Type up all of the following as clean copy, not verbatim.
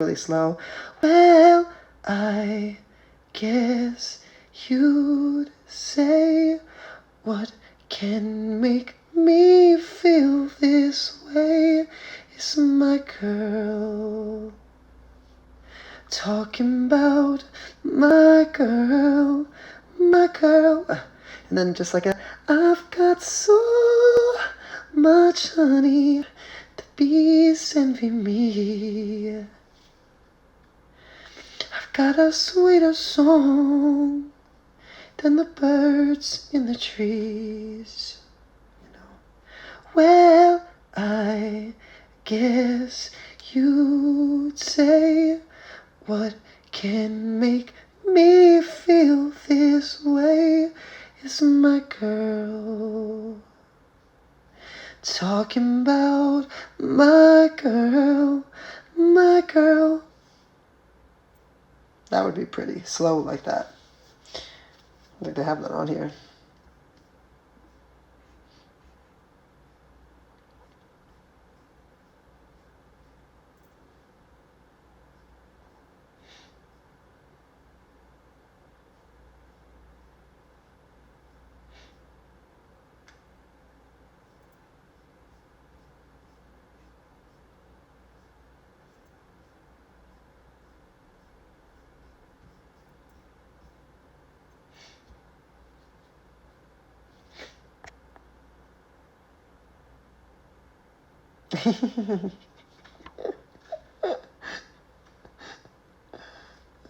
really slow. Well, I guess you'd say, what can make me feel this way is my girl. Talking about my girl, my girl. And then just like I've got so much honey, the bees envy me. I've got a sweeter song than the birds in the trees. Well, I guess you'd say, what can make me feel this way is my girl. Talking about my girl, my girl. That would be pretty slow like that. I think they have that on here.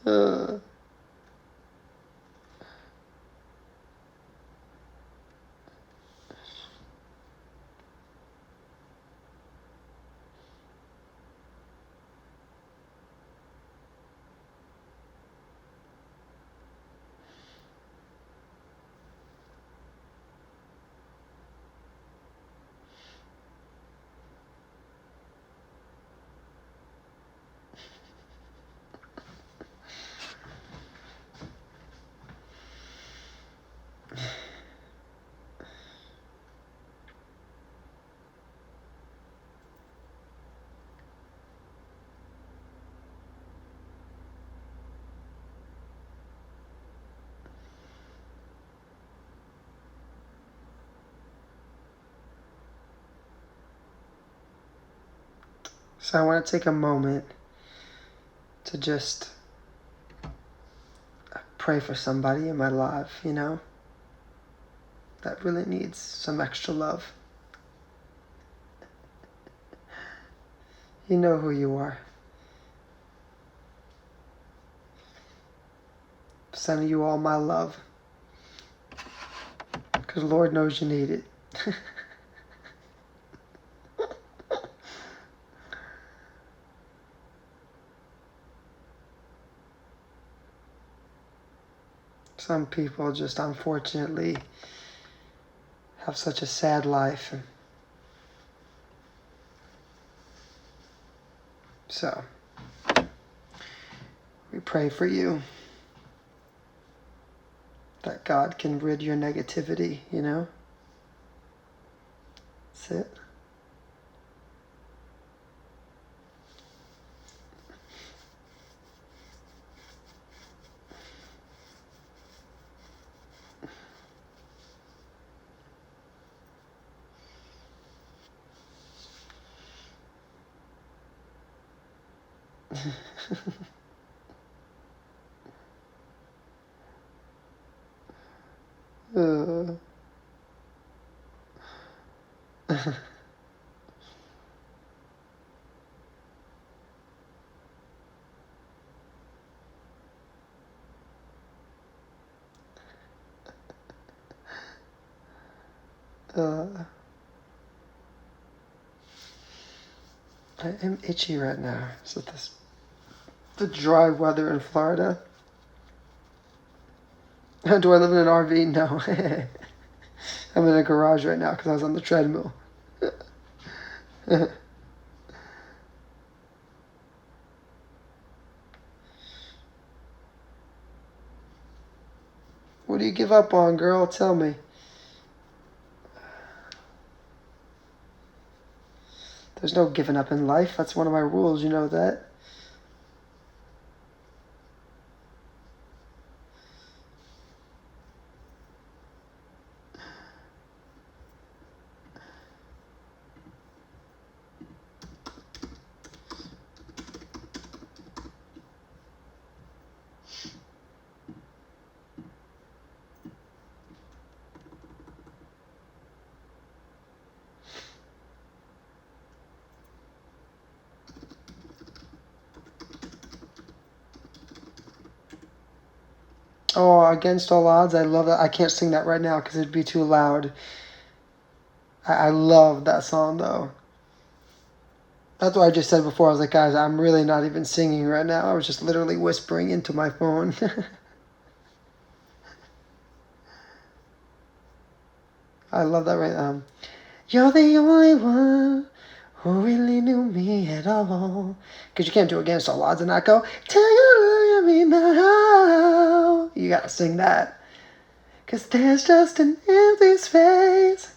uh. So I want to take a moment to just pray for somebody in my life, you know, that really needs some extra love. You know who you are. Sending you all my love, because Lord knows you need it. Some people just unfortunately have such a sad life. So, we pray for you that God can rid your negativity, you know? That's it. uh. I am itchy right now. So the dry weather in Florida. Do I live in an RV? No. I'm in a garage right now because I was on the treadmill. What do you give up on, girl? Tell me. There's no giving up in life. That's one of my rules, you know that? Oh, Against All Odds, I love that. I can't sing that right now because it'd be too loud. I love that song, though. That's what I just said before. I was like, guys, I'm really not even singing right now. I was just literally whispering into my phone. I love that right now. You're the only one who really knew me at all. Because you can't do Against All Odds and not go, till you look at me now. You gotta sing that. Because there's just an empty space.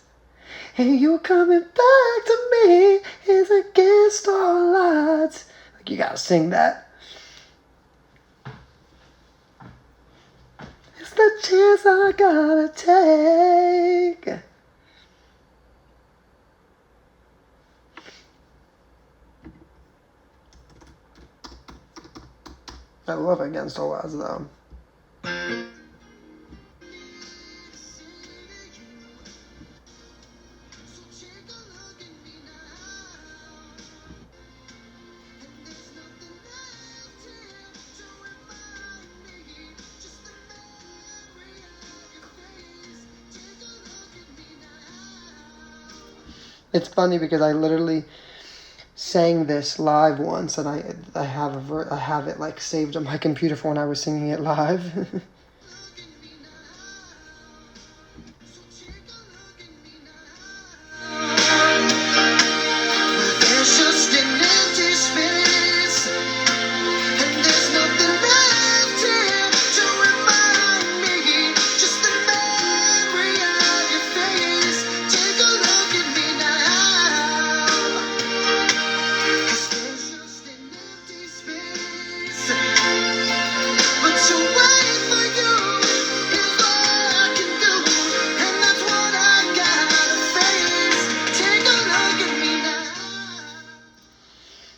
And you coming back to me is against all odds. Like, you gotta sing that. It's the chance I gotta take. I love Against All Odds, though. It's funny because I literally sang this live once, and I have it like saved on my computer for when I was singing it live.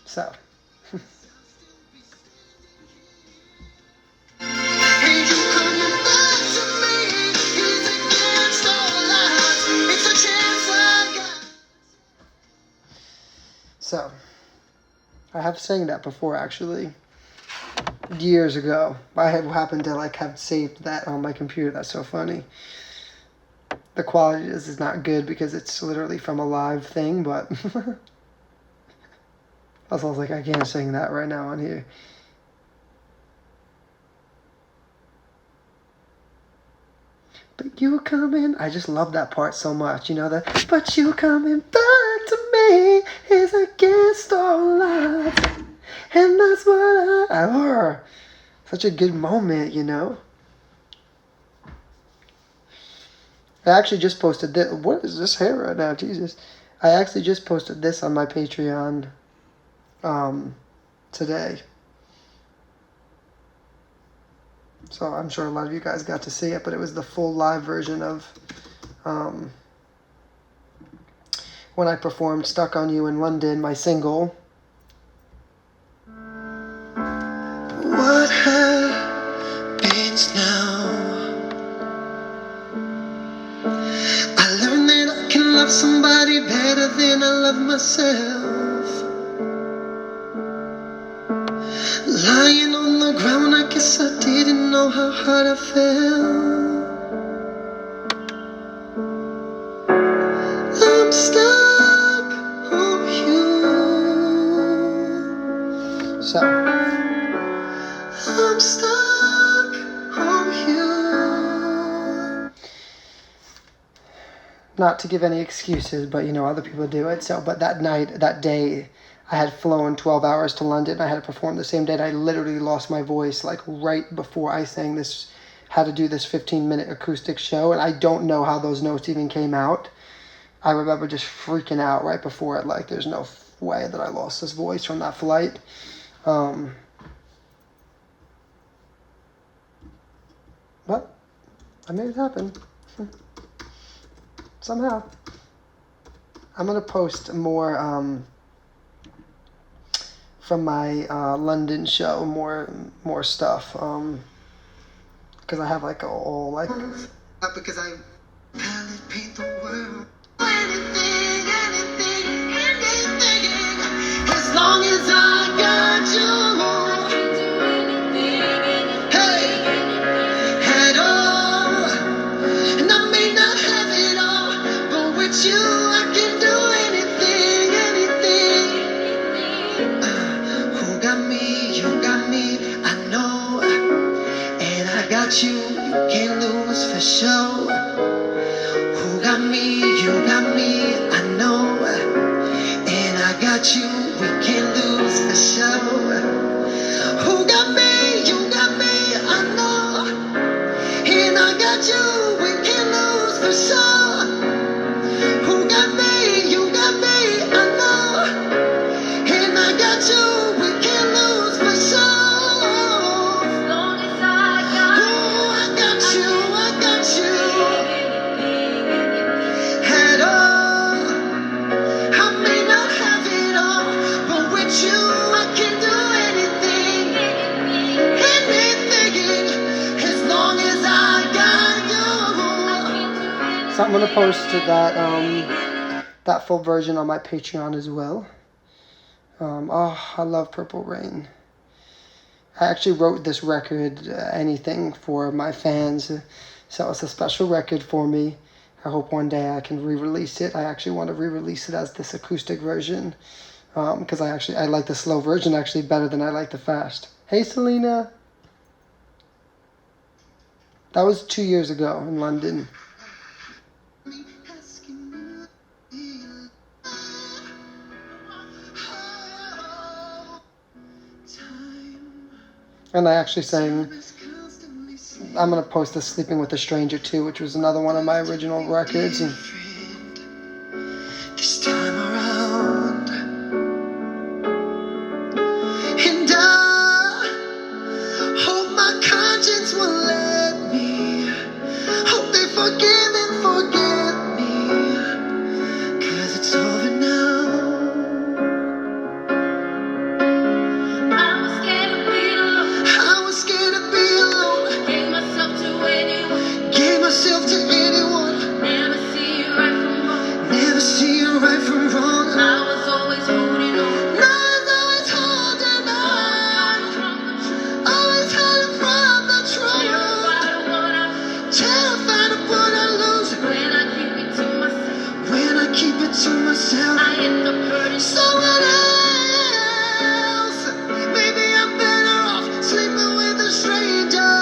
So. So, I have sang that before, actually, years ago. I have happened to have saved that on my computer. That's so funny. The quality is not good because it's literally from a live thing, but I was like, I can't sing that right now on here. But you coming, I just love that part so much, you know that. But you coming back to me is against all odds, and that's what I. Such a good moment, you know. I actually just posted this. What is this hair right now? Jesus, I actually just posted this on my Patreon, today. So I'm sure a lot of you guys got to see it, but it was the full live version of when I performed Stuck on You in London, my single. What happens now? I learned that I can love somebody better than I love myself. Lying on the ground, I guess I didn't know how hard I felt. I'm stuck on you. So, I'm stuck on you. Not to give any excuses, but other people do it. So, but that night, that day, I had flown 12 hours to London. I had to perform the same day. And I literally lost my voice right before I sang this, had to do this 15-minute acoustic show. And I don't know how those notes even came out. I remember just freaking out right before it. There's no way that I lost this voice from that flight. But I made it happen. Somehow. I'm going to post more from my London show, more stuff, because I have all because I palette paint the world. Anything, as long as I got you. Hey, got you, you can't lose for sure. Who got me, you got me, I know. And I got you, we can't lose for sure. Who got me, you got me, I know. And I got you, we can't lose for sure. Who got me, you got me, I know. And I got you, we can't lose for sure. As long as I got you, I got you. At all, I may not have it all, but with you I can do anything, anything, as long as I got you. So I'm gonna post that full version on my Patreon as well. I love Purple Rain. I actually wrote this record, Anything, for my fans, so it's a special record for me. I hope one day I can re-release it. I actually want to re-release it as this acoustic version, because I like the slow version actually better than I like the fast. Hey Selena! That was 2 years ago in London. And I actually sang, I'm going to post this Sleeping with a Stranger too, which was another one of my original records. And this time around, and I hope my conscience will let me, hope they forgive and forget me, 'cause it's over now. To anyone, never see you right from wrong. Never see you right from wrong. I was always holding on. I was always holding on. Always hiding from the truth. Terrified of what I lose. When I keep it to myself. When I keep it to myself, I end up hurting someone else. Maybe I'm better off sleeping with a stranger.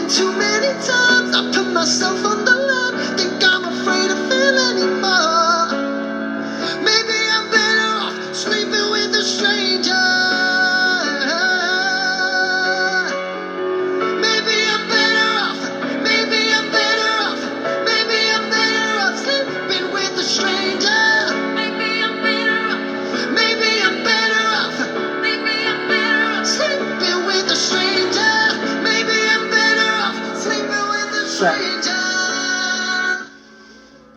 Too many times I put myself on the line. Think I'm afraid to feel anymore. Maybe I'm better off sleeping with a stranger. Maybe I'm better off. Maybe I'm better off. Maybe I'm better off sleeping with a stranger. Maybe I'm better off. Maybe I'm better off. Maybe I'm better off sleeping with a stranger.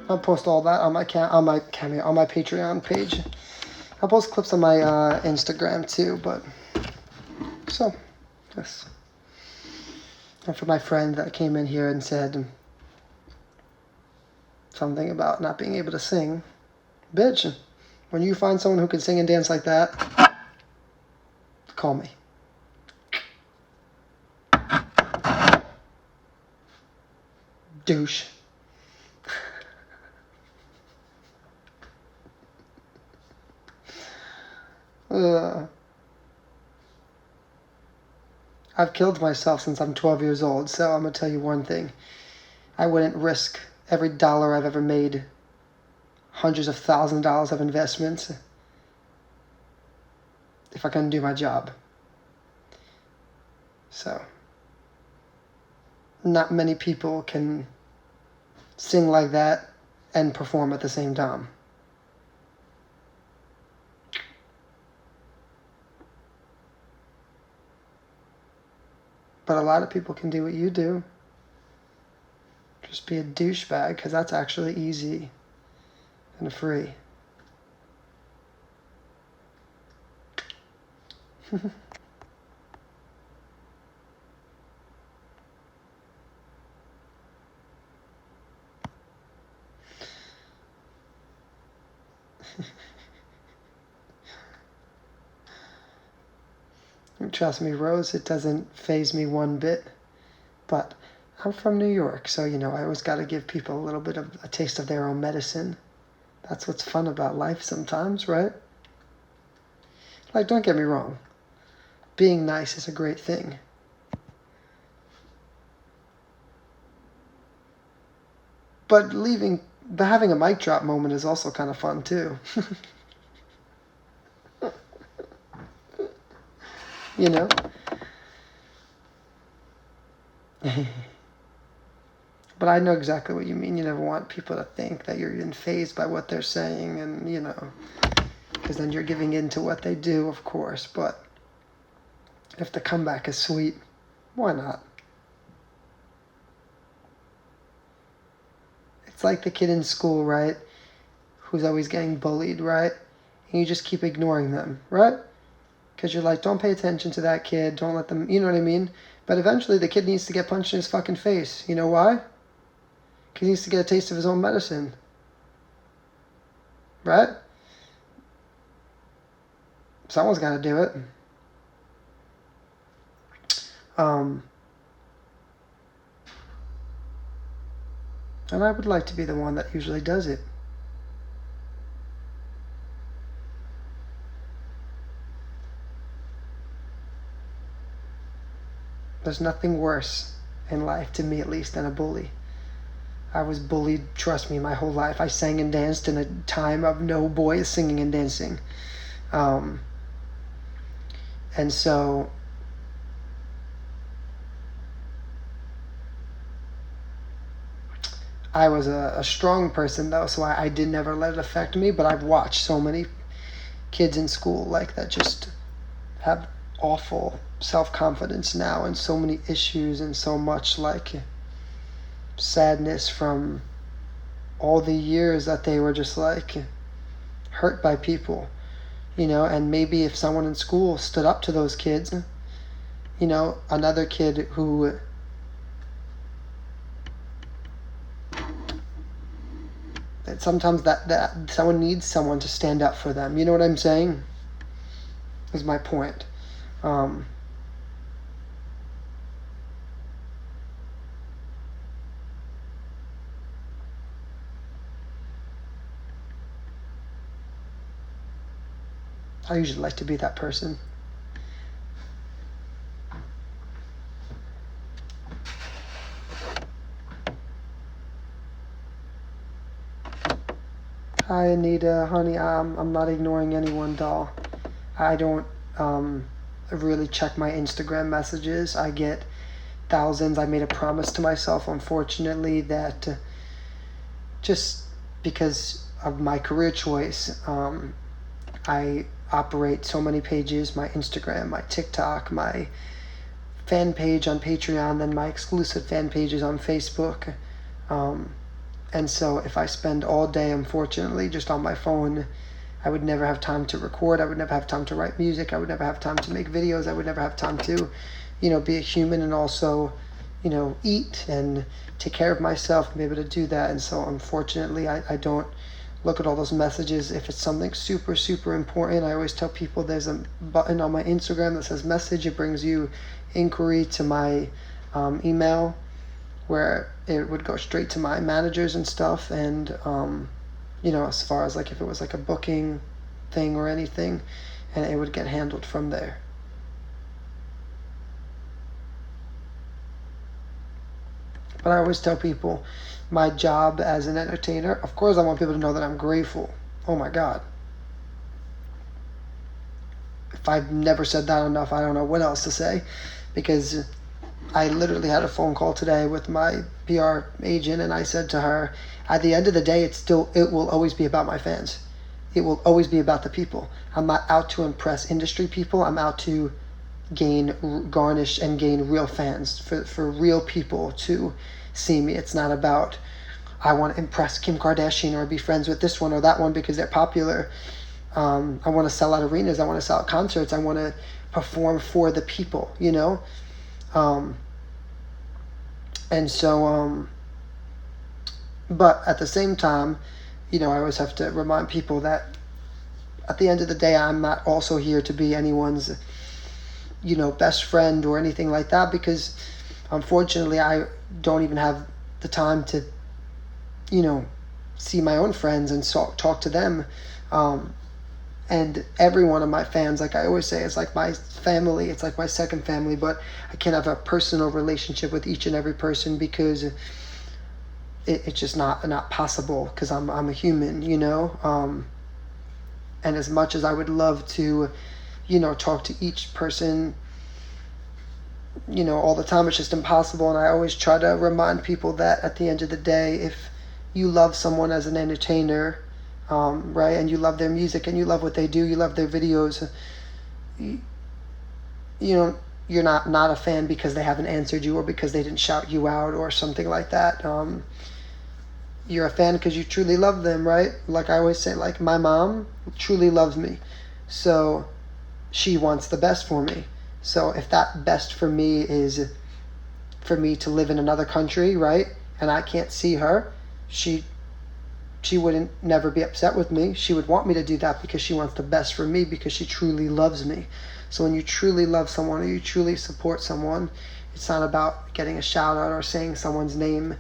I'll post all that on my Patreon page. I'll post clips on my Instagram too. But so yes. And for my friend that came in here and said something about not being able to sing, bitch, when you find someone who can sing and dance like that, call me. Douche. I've killed myself since I'm 12 years old, so I'm going to tell you one thing. I wouldn't risk every dollar I've ever made, hundreds of thousands of dollars of investments, if I couldn't do my job. So, not many people can sing like that and perform at the same time. But a lot of people can do what you do. Just be a douchebag, because that's actually easy and free. Trust me, Rose, it doesn't faze me one bit. But I'm from New York, so, I always got to give people a little bit of a taste of their own medicine. That's what's fun about life sometimes, right? Like, don't get me wrong. Being nice is a great thing. But having a mic drop moment is also kind of fun, too. you know? But I know exactly what you mean. You never want people to think that you're unfazed by what they're saying, and, because then you're giving in to what they do, of course. But if the comeback is sweet, why not? It's like the kid in school, right? Who's always getting bullied, right? And you just keep ignoring them, right? Because you're like, don't pay attention to that kid. Don't let them, you know what I mean? But eventually the kid needs to get punched in his fucking face. You know why? Because he needs to get a taste of his own medicine. Right? Someone's got to do it. And I would like to be the one that usually does it. There's nothing worse in life, to me at least, than a bully. I was bullied, trust me, my whole life. I sang and danced in a time of no boys singing and dancing. And so I was a strong person, though, so I did never let it affect me, but I've watched so many kids in school like that just have awful self-confidence now, and so many issues, and so much like sadness from all the years that they were just like hurt by people, and maybe if someone in school stood up to those kids, another kid who sometimes that someone needs someone to stand up for them, you know what I'm saying, is my point. I usually like to be that person. Hi Anita, honey, I'm not ignoring anyone, doll. I don't really check my Instagram messages. I get thousands. I made a promise to myself, unfortunately, that just because of my career choice, I operate so many pages, my Instagram, my TikTok, my fan page on Patreon, then my exclusive fan pages on Facebook. And so if I spend all day, unfortunately, just on my phone, I would never have time to record. I would never have time to write music. I would never have time to make videos. I would never have time to, be a human and also, eat and take care of myself and be able to do that. And so unfortunately, I don't look at all those messages. If it's something super, super important, I always tell people there's a button on my Instagram that says message. It brings you inquiry to my email, where it would go straight to my managers and stuff. And, as far as like if it was like a booking thing or anything, and it would get handled from there. But I always tell people my job as an entertainer, of course I want people to know that I'm grateful. Oh my God. If I've never said that enough, I don't know what else to say, because I literally had a phone call today with my PR agent, and I said to her, at the end of the day, it will always be about my fans. It will always be about the people. I'm not out to impress industry people. I'm out to garnish and gain real fans, for real people to see me. It's not about, I want to impress Kim Kardashian or be friends with this one or that one because they're popular. I want to sell out arenas. I want to sell out concerts. I want to perform for the people, and so, but at the same time, I always have to remind people that at the end of the day, I'm not also here to be anyone's, best friend or anything like that, because Unfortunately, I don't even have the time to, see my own friends and talk to them. And every one of my fans, like I always say, is like my family. It's like my second family, but I can't have a personal relationship with each and every person because it's just not possible, because I'm a human, and as much as I would love to, talk to each person, all the time, it's just impossible. And I always try to remind people that at the end of the day, if you love someone as an entertainer, right, and you love their music and you love what they do, you love their videos, you know, you're not a fan because they haven't answered you or because they didn't shout you out or something like that. You're a fan because you truly love them, right? Like I always say, like my mom truly loves me, so she wants the best for me. So if that best for me is for me to live in another country, right, and I can't see her, she wouldn't never be upset with me. She would want me to do that because she wants the best for me, because she truly loves me. So when you truly love someone or you truly support someone, it's not about getting a shout out or saying someone's name.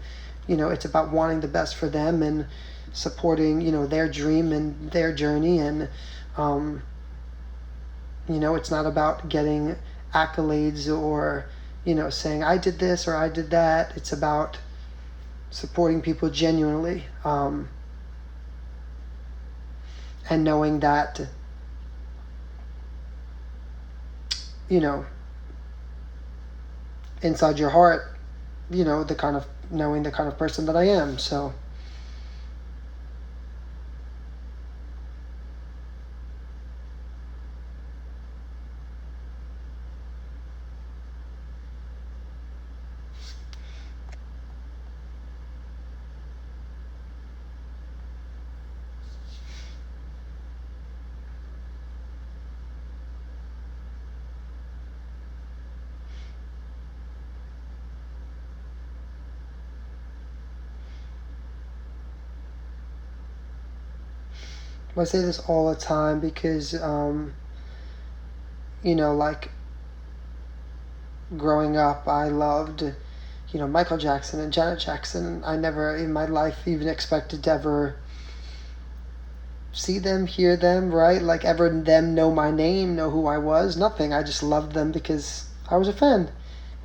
It's about wanting the best for them and supporting, their dream and their journey. And, it's not about getting accolades or, saying I did this or I did that. It's about supporting people genuinely, and knowing that, inside your heart, knowing the kind of person that I am. So I say this all the time because, like growing up, I loved, Michael Jackson and Janet Jackson. I never in my life even expected to ever see them, hear them, right? Like ever them know my name, know who I was, nothing. I just loved them because I was a fan.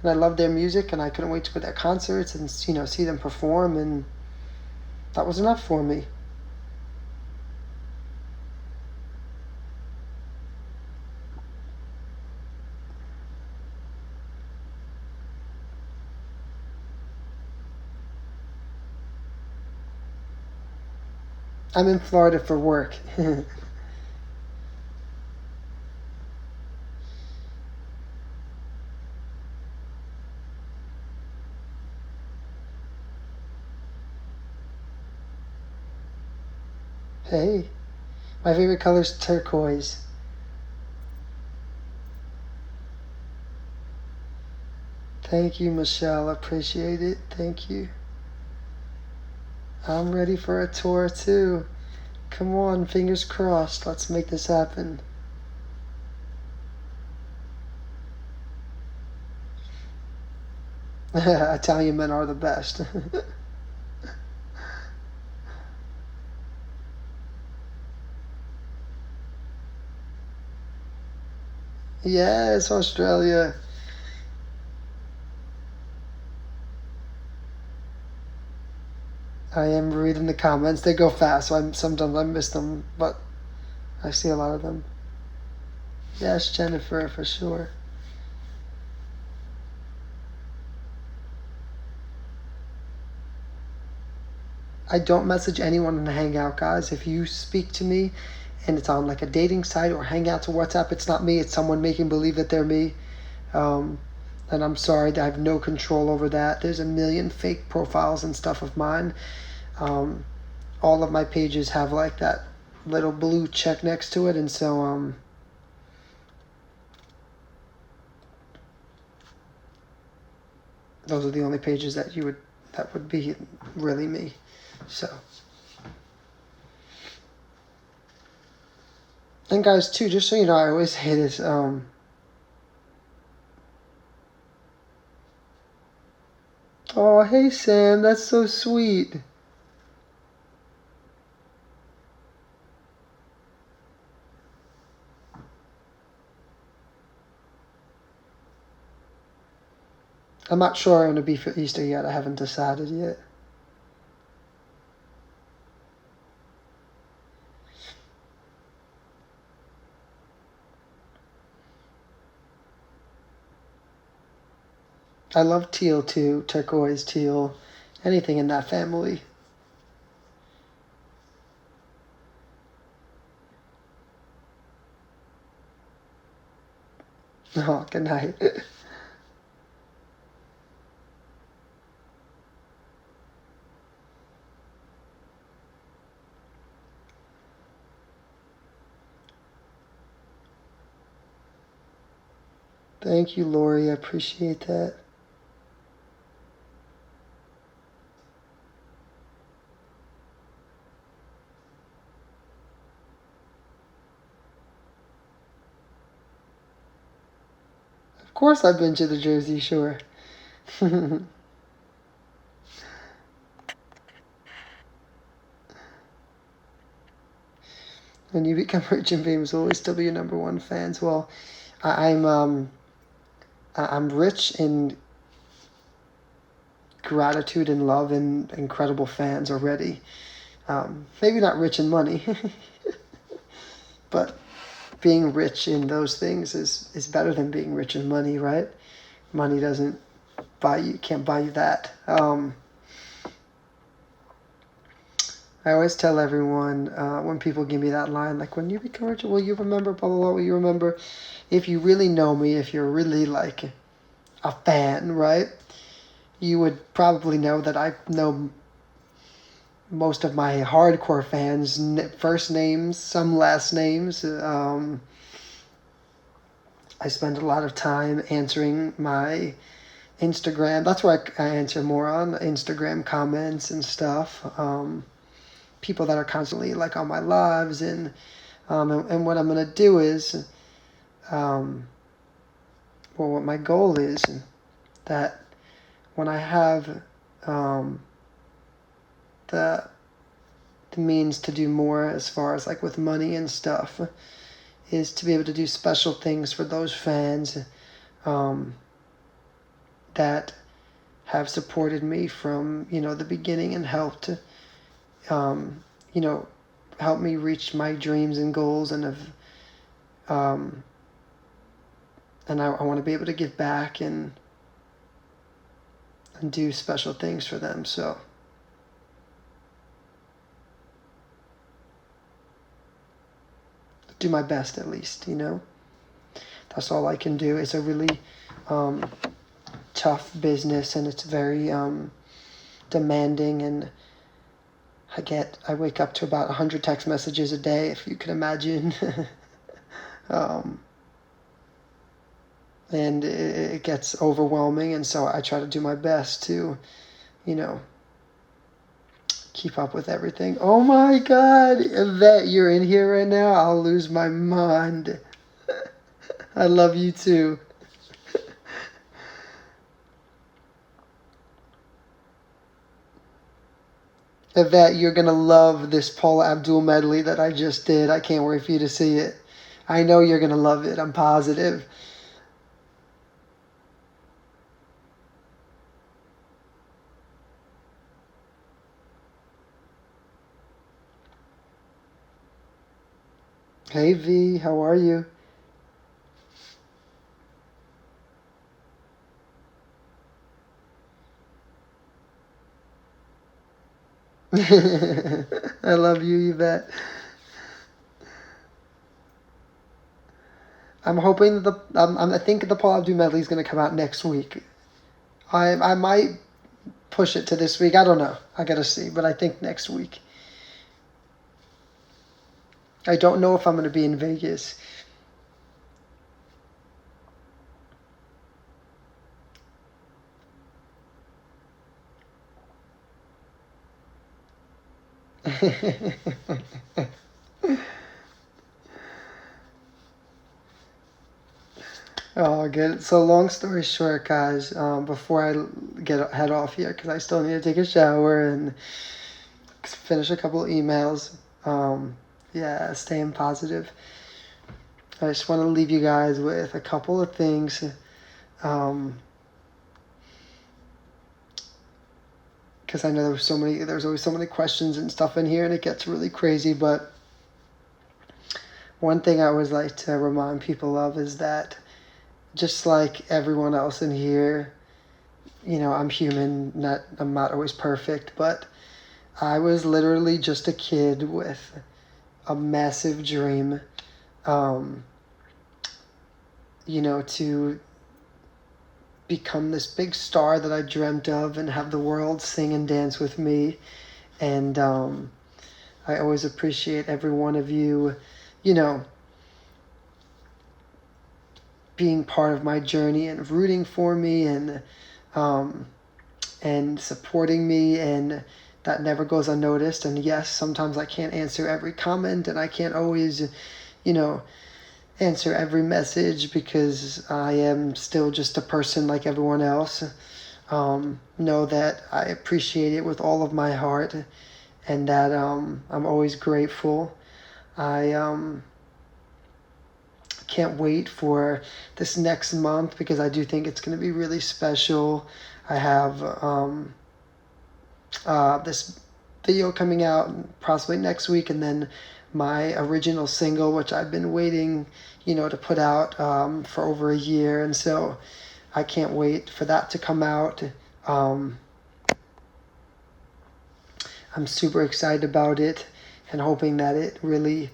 And I loved their music and I couldn't wait to go to their concerts and, see them perform, and that was enough for me. I'm in Florida for work. Hey, my favorite color is turquoise. Thank you, Michelle. Appreciate it. Thank you. I'm ready for a tour too. Come on, fingers crossed. Let's make this happen. Italian men are the best. Yes, Australia. I am reading the comments. They go fast, so sometimes I miss them, but I see a lot of them. Yes, Jennifer, for sure. I don't message anyone in the Hangout, guys. If you speak to me and it's on like a dating site or Hangout or WhatsApp, it's not me. It's someone making believe that they're me. Um, and I'm sorry, I have no control over that. There's a million fake profiles and stuff of mine. Um, all of my pages have like that little blue check next to it, and so those are the only pages that would be really me. So, and guys too, just so you know, I always say this, Oh, hey Sam, that's so sweet. I'm not sure I'm going to be for Easter yet. I haven't decided yet. I love teal too, turquoise, teal, anything in that family. Oh, good night. Thank you, Lori. I appreciate that. Of course I've been to the Jersey Shore. When you become rich and famous, will always still be your number one fans. Well, I'm rich in gratitude and love and incredible fans already. Maybe not rich in money, but being rich in those things is better than being rich in money, right? Money doesn't buy you, can't buy you that. I always tell everyone when people give me that line, like, when you become rich, will you remember blah blah blah? Will you remember? If you really know me, if you're really like a fan, right? You would probably know that I know most of my hardcore fans' first names, some last names. I spend a lot of time answering my Instagram. That's where I answer more on Instagram comments and stuff. People that are constantly like on my lives, and what I'm gonna do is, well, what my goal is, that when I have the means to do more as far as like with money and stuff, is to be able to do special things for those fans that have supported me from the beginning and helped you know help me reach my dreams and goals, and have and I want to be able to give back and do special things for them. So do my best, at least. That's all I can do. It's a really tough business, and it's very demanding, and I wake up to about 100 text messages a day, if you can imagine. And it gets overwhelming, and so I try to do my best to keep up with everything. Oh my god, Yvette, you're in here right now? I'll lose my mind. I love you too. Yvette, you're gonna love this Paula Abdul medley that I just did. I can't wait for you to see it. I know you're gonna love it. I'm positive. Hey V, how are you? I love you, Yvette. I'm hoping that I think the Paul Abdul medley is going to come out next week. I might push it to this week. I don't know. I gotta see, but I think next week. I don't know if I'm going to be in Vegas. Oh, good. So, long story short, guys, before I head off here, because I still need to take a shower and finish a couple emails. Yeah, staying positive. I just want to leave you guys with a couple of things. Because I know there's always so many questions and stuff in here, and it gets really crazy. But one thing I always like to remind people of is that just like everyone else in here, I'm human. I'm not always perfect, but I was literally just a kid with a massive dream, to become this big star that I dreamt of and have the world sing and dance with me. And I always appreciate every one of you, being part of my journey and rooting for me and supporting me, and that never goes unnoticed. And yes, sometimes I can't answer every comment, and I can't always, answer every message because I am still just a person like everyone else. Know that I appreciate it with all of my heart, and that I'm always grateful. I can't wait for this next month because I do think it's going to be really special. I have this video coming out possibly next week, and then my original single, which I've been waiting, to put out for over a year, and so I can't wait for that to come out. I'm super excited about it and hoping that it really,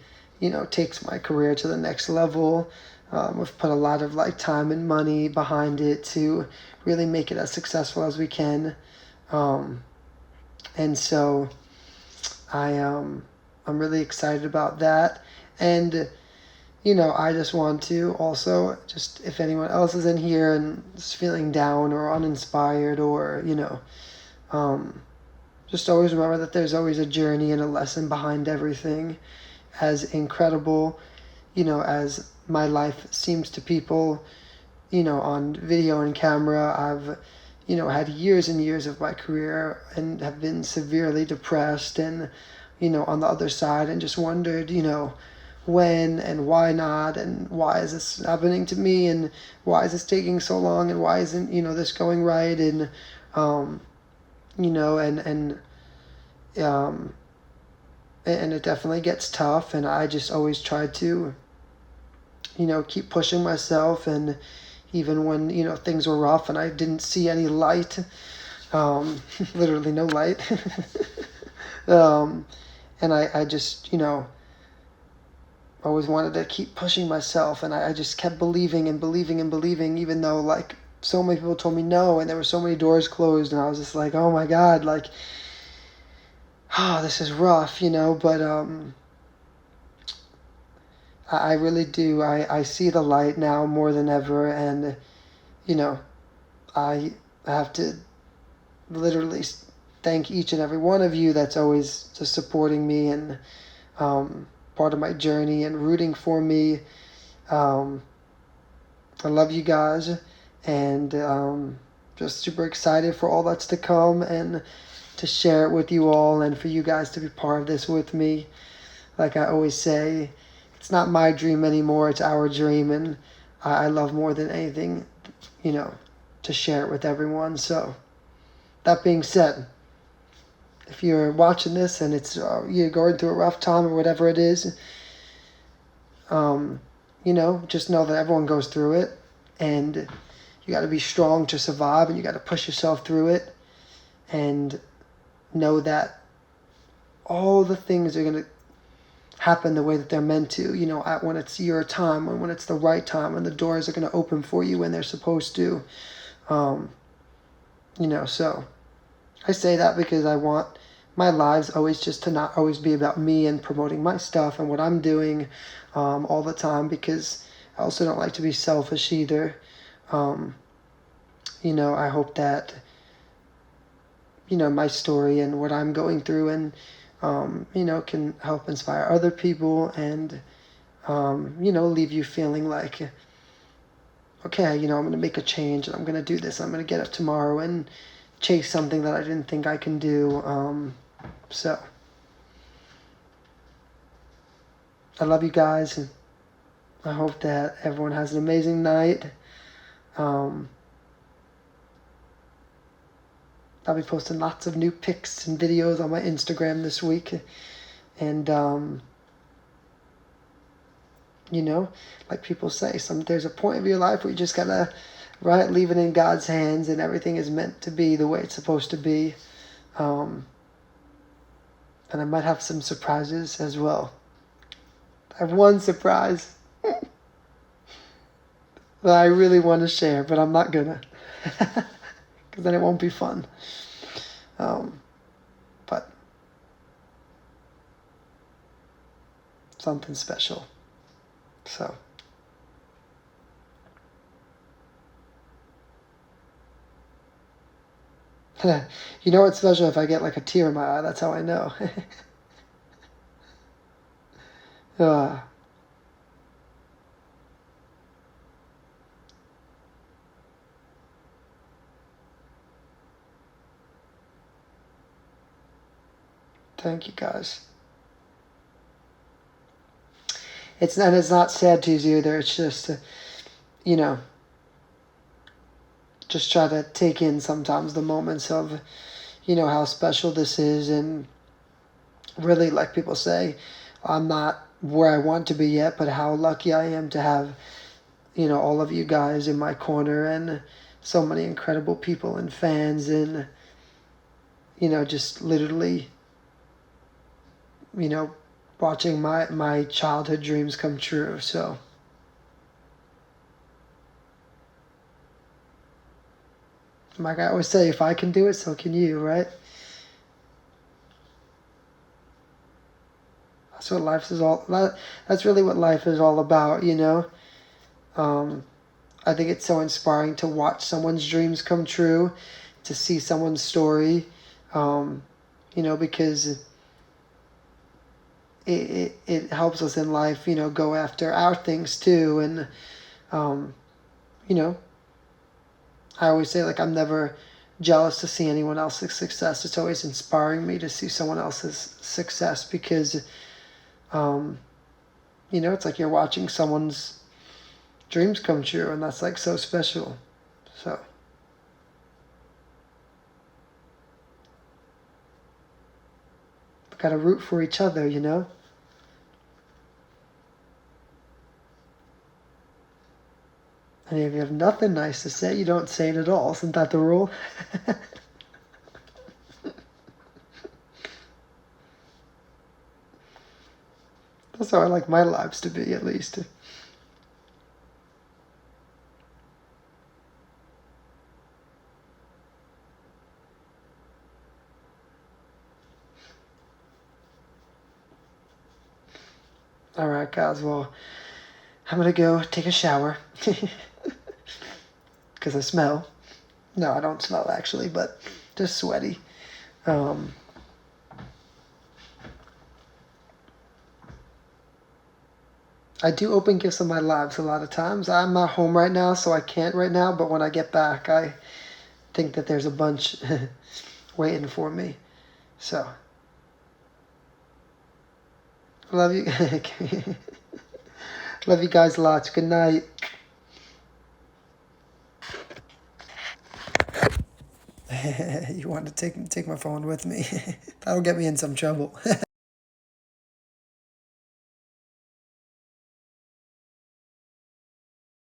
takes my career to the next level. We've put a lot of time and money behind it to really make it as successful as we can. And so I'm really excited about that. And, I just want to also, just if anyone else is in here and is feeling down or uninspired or, just always remember that there's always a journey and a lesson behind everything. As incredible, as my life seems to people, on video and camera, I've, had years and years of my career and have been severely depressed and, on the other side, and just wondered, when and why not, and why is this happening to me, and why is this taking so long, and why isn't, this going right, and, and it definitely gets tough, and I just always try to, keep pushing myself, and even when, things were rough and I didn't see any light, literally no light, and I just, always wanted to keep pushing myself, and I just kept believing and believing and believing, even though, so many people told me no, and there were so many doors closed, and I was just like, oh my God, this is rough, but I really do. I see the light now more than ever, and, I have to literally thank each and every one of you that's always just supporting me and part of my journey and rooting for me. I love you guys, and just super excited for all that's to come and to share it with you all, and for you guys to be part of this with me. Like I always say, it's not my dream anymore, it's our dream, and I love more than anything, to share it with everyone. So, that being said, if you're watching this and it's you're going through a rough time or whatever it is, just know that everyone goes through it, and you got to be strong to survive, and you got to push yourself through it, and know that all the things are going to happen the way that they're meant to, when it's your time, when it's the right time, and the doors are going to open for you when they're supposed to. So I say that because I want my lives always just to not always be about me and promoting my stuff and what I'm doing all the time, because I also don't like to be selfish either. I hope that, my story and what I'm going through and, can help inspire other people and, leave you feeling like okay, I'm going to make a change and I'm going to do this. I'm going to get up tomorrow and chase something that I didn't think I can do. So I love you guys, and I hope that everyone has an amazing night. I'll be posting lots of new pics and videos on my Instagram this week. And, like people say, there's a point of your life where you just gotta, right, leave it in God's hands, and everything is meant to be the way it's supposed to be. And I might have some surprises as well. I have one surprise that I really want to share, but I'm not gonna, because then it won't be fun. But something special. So. You know what's special? If I get like a tear in my eye, that's how I know. uh, Thank you guys. It's not sad tears either. It's just, just try to take in sometimes the moments of, how special this is. And really, like people say, I'm not where I want to be yet, but how lucky I am to have, all of you guys in my corner, and so many incredible people and fans, and, just literally, watching my childhood dreams come true. So like I always say, if I can do it, so can you, right? That's what life is all. That's really what life is all about, I think it's so inspiring to watch someone's dreams come true, to see someone's story, because it helps us in life, go after our things too. And, I always say, like, I'm never jealous to see anyone else's success. It's always inspiring me to see someone else's success, because, it's like you're watching someone's dreams come true, and that's like so special. So we gotta root for each other, And if you have nothing nice to say, you don't say it at all. Isn't that the rule? That's how I like my lives to be, at least. All right, guys. Well, I'm gonna go take a shower because I smell. No, I don't smell actually, but just sweaty. I do open gifts on my lives a lot of times. I'm not home right now, so I can't right now, but when I get back, I think that there's a bunch waiting for me. So, love you. Love you guys lots. Good night. You want to take my phone with me? That'll get me in some trouble.